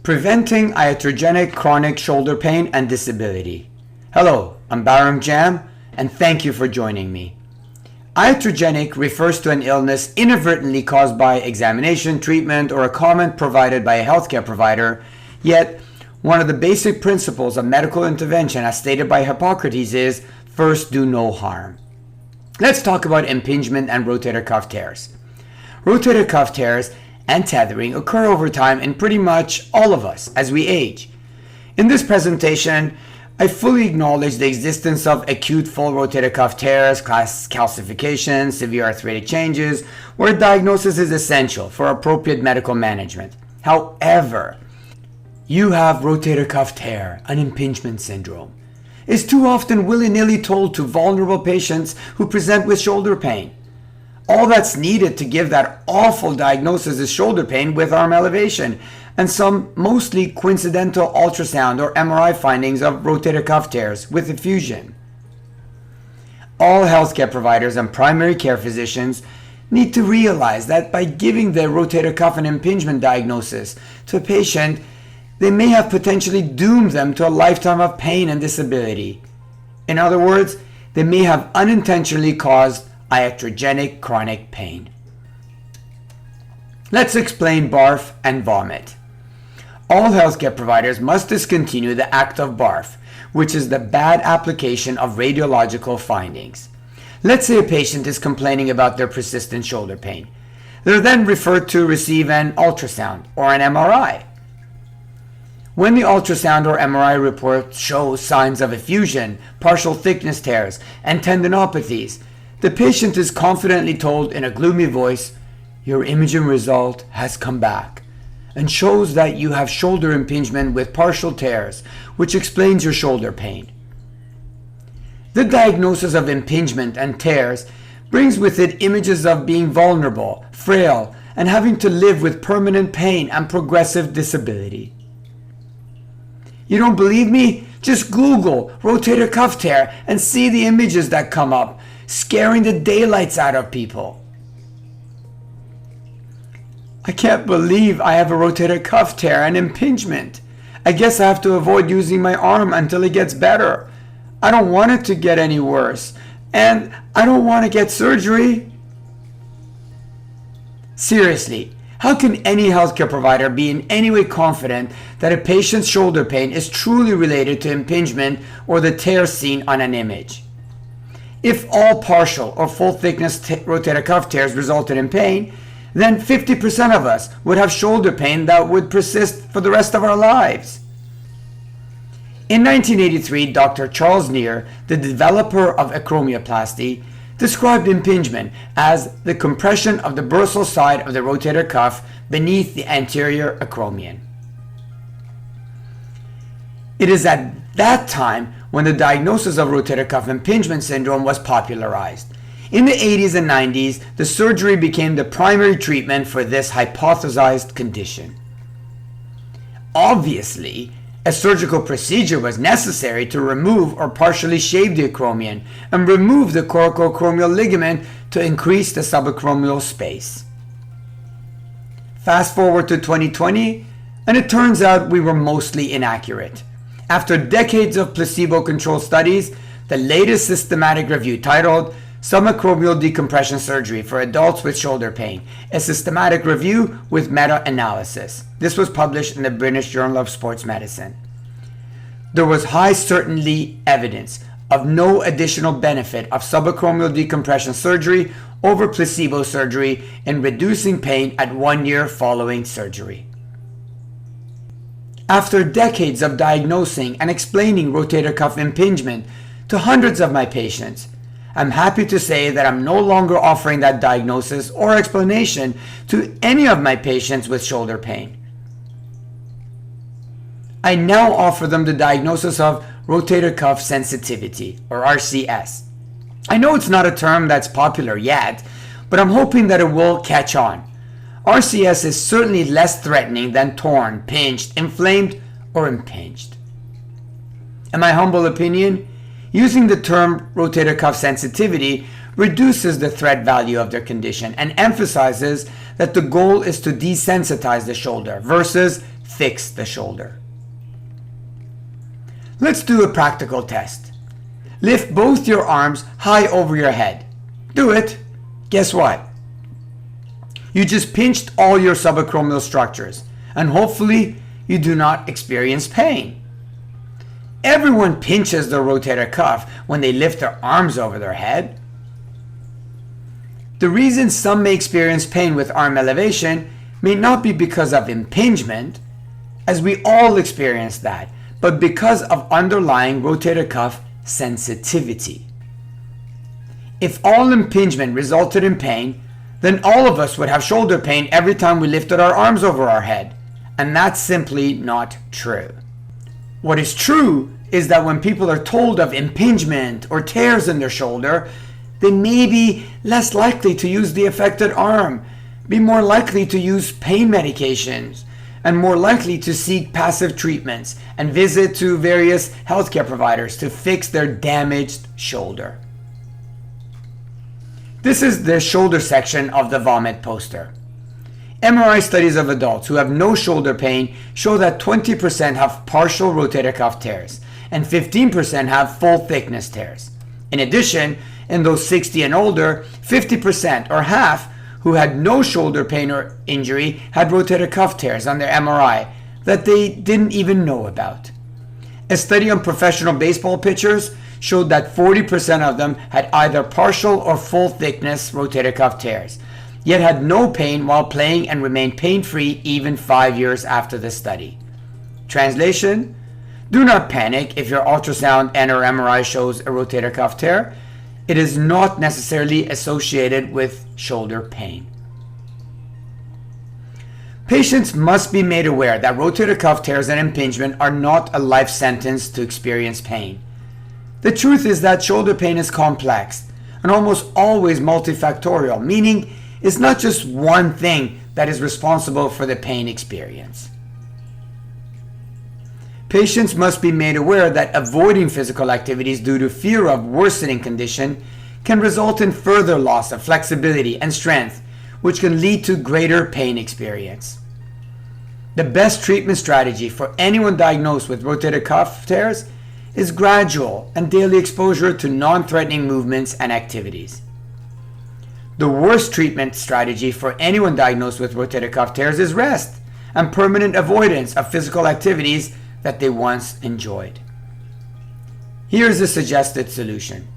Preventing iatrogenic chronic shoulder pain and disability. Hello, I'm Baram Jam, and thank you for joining me. Iatrogenic refers to an illness inadvertently caused by examination, treatment, or a comment provided by a healthcare provider, yet one of the basic principles of medical intervention as stated by Hippocrates is, first do no harm. Let's talk about impingement and rotator cuff tears. Rotator cuff tears and tethering occur over time in pretty much all of us as we age. In this presentation, I fully acknowledge the existence of acute full rotator cuff tears, calcification, severe arthritic changes, where a diagnosis is essential for appropriate medical management. However, you have rotator cuff tear, an impingement syndrome, is too often willy-nilly told to vulnerable patients who present with shoulder pain. All that's needed to give that awful diagnosis is shoulder pain with arm elevation and some mostly coincidental ultrasound or MRI findings of rotator cuff tears with effusion. All healthcare providers and primary care physicians need to realize that by giving the rotator cuff and impingement diagnosis to a patient, they may have potentially doomed them to a lifetime of pain and disability. In other words, they may have unintentionally caused iatrogenic chronic pain. Let's explain BARF and V.O.M.I.T. All healthcare providers must discontinue the act of BARF, which is the bad application of radiological findings. Let's say a patient is complaining about their persistent shoulder pain. They're then referred to receive an ultrasound or an MRI. When the ultrasound or MRI report shows signs of effusion, partial thickness tears, and tendinopathies, the patient is confidently told in a gloomy voice, "Your imaging result has come back," and shows that you have shoulder impingement with partial tears, which explains your shoulder pain. The diagnosis of impingement and tears brings with it images of being vulnerable, frail, and having to live with permanent pain and progressive disability. You don't believe me? Just Google rotator cuff tear and see the images that come up, scaring the daylights out of people. I can't believe I have a rotator cuff tear and impingement. I guess I have to avoid using my arm until it gets better. I don't want it to get any worse, and I don't want to get surgery. Seriously, how can any healthcare provider be in any way confident that a patient's shoulder pain is truly related to impingement or the tear seen on an image? If all partial or full thickness rotator cuff tears resulted in pain, then 50% of us would have shoulder pain that would persist for the rest of our lives. In 1983, Dr. Charles Neer, the developer of acromioplasty, described impingement as the compression of the dorsal side of the rotator cuff beneath the anterior acromion. It is at that time when the diagnosis of rotator cuff impingement syndrome was popularized. In the 80s and 90s, the surgery became the primary treatment for this hypothesized condition. Obviously, a surgical procedure was necessary to remove or partially shave the acromion and remove the coracoacromial ligament to increase the subacromial space. Fast forward to 2020, and it turns out we were mostly inaccurate. After decades of placebo-controlled studies, the latest systematic review titled Subacromial Decompression Surgery for Adults with Shoulder Pain, a systematic review with meta-analysis. This was published in the British Journal of Sports Medicine. There was high certainty evidence of no additional benefit of subacromial decompression surgery over placebo surgery in reducing pain at 1 year following surgery. After decades of diagnosing and explaining rotator cuff impingement to hundreds of my patients, I'm happy to say that I'm no longer offering that diagnosis or explanation to any of my patients with shoulder pain. I now offer them the diagnosis of rotator cuff sensitivity, or RCS. I know it's not a term that's popular yet, but I'm hoping that it will catch on. RCS is certainly less threatening than torn, pinched, inflamed, or impinged. In my humble opinion, using the term rotator cuff sensitivity reduces the threat value of their condition and emphasizes that the goal is to desensitize the shoulder versus fix the shoulder. Let's do a practical test. Lift both your arms high over your head. Do it. Guess what? You just pinched all your subacromial structures, and hopefully you do not experience pain. Everyone pinches their rotator cuff when they lift their arms over their head. The reason some may experience pain with arm elevation may not be because of impingement, as we all experience that, but because of underlying rotator cuff sensitivity. If all impingement resulted in pain, then all of us would have shoulder pain every time we lifted our arms over our head, and that's simply not true. What is true is that when people are told of impingement or tears in their shoulder, they may be less likely to use the affected arm, be more likely to use pain medications, and more likely to seek passive treatments and visit to various healthcare providers to fix their damaged shoulder. This is the shoulder section of the V.O.M.I.T poster. MRI studies of adults who have no shoulder pain show that 20% have partial rotator cuff tears and 15% have full thickness tears. In addition, in those 60 and older, 50% or half who had no shoulder pain or injury had rotator cuff tears on their MRI that they didn't even know about. A study on professional baseball pitchers showed that 40% of them had either partial or full thickness rotator cuff tears, yet had no pain while playing and remained pain-free even 5 years after the study. Translation: do not panic if your ultrasound and/or MRI shows a rotator cuff tear. It is not necessarily associated with shoulder pain. Patients must be made aware that rotator cuff tears and impingement are not a life sentence to experience pain. The truth is that shoulder pain is complex and almost always multifactorial, meaning it's not just one thing that is responsible for the pain experience. Patients must be made aware that avoiding physical activities due to fear of worsening condition can result in further loss of flexibility and strength, which can lead to greater pain experience. The best treatment strategy for anyone diagnosed with rotator cuff tears is gradual and daily exposure to non-threatening movements and activities. The worst treatment strategy for anyone diagnosed with rotator cuff tears is rest and permanent avoidance of physical activities that they once enjoyed. Here's a suggested solution.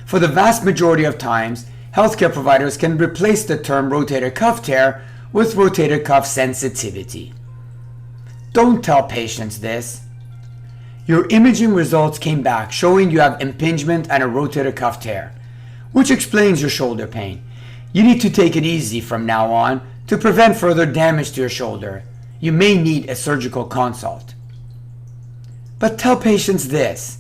For the vast majority of times, healthcare providers can replace the term rotator cuff tear with rotator cuff sensitivity. Don't tell patients this. Your imaging results came back showing you have impingement and a rotator cuff tear, which explains your shoulder pain. You need to take it easy from now on to prevent further damage to your shoulder. You may need a surgical consult. But tell patients this.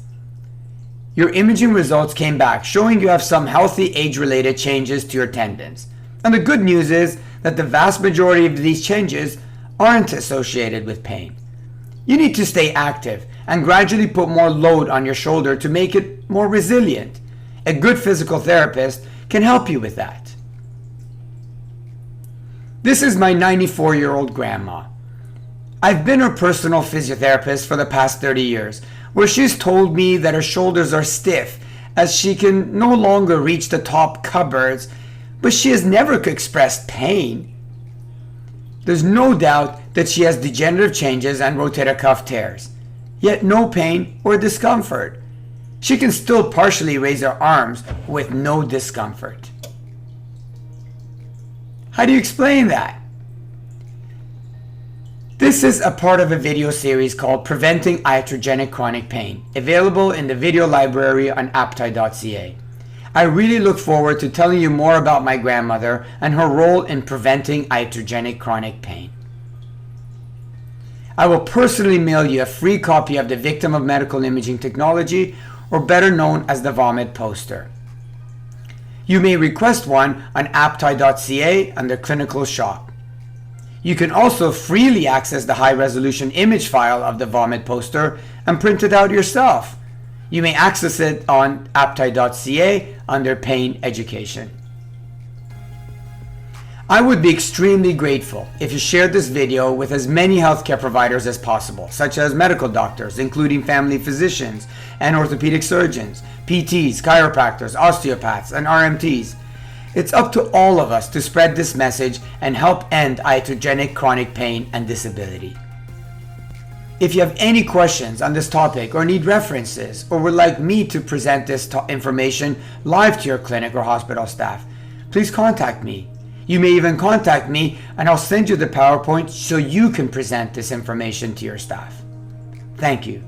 Your imaging results came back showing you have some healthy age-related changes to your tendons. And the good news is that the vast majority of these changes aren't associated with pain. You need to stay active and gradually put more load on your shoulder to make it more resilient. A good physical therapist can help you with that. This is my 94-year-old grandma. I've been her personal physiotherapist for the past 30 years, where she's told me that her shoulders are stiff as she can no longer reach the top cupboards, but she has never expressed pain. There's no doubt that she has degenerative changes and rotator cuff tears, yet no pain or discomfort. She can still partially raise her arms with no discomfort. How do you explain that? This is a part of a video series called Preventing Iatrogenic Chronic Pain, available in the video library on appetite.ca. I really look forward to telling you more about my grandmother and her role in preventing iatrogenic chronic pain. I will personally mail you a free copy of the Victim of Medical Imaging Technology, or better known as the V.O.M.I.T poster. You may request one on appetite.ca under Clinical Shop. You can also freely access the high-resolution image file of the V.O.M.I.T poster and print it out yourself. You may access it on appetite.ca under Pain Education. I would be extremely grateful if you shared this video with as many healthcare providers as possible, such as medical doctors, including family physicians and orthopedic surgeons, PTs, chiropractors, osteopaths, and RMTs. It's up to all of us to spread this message and help end iatrogenic chronic pain and disability. If you have any questions on this topic or need references or would like me to present this information live to your clinic or hospital staff, please contact me. You may even contact me and I'll send you the PowerPoint so you can present this information to your staff. Thank you.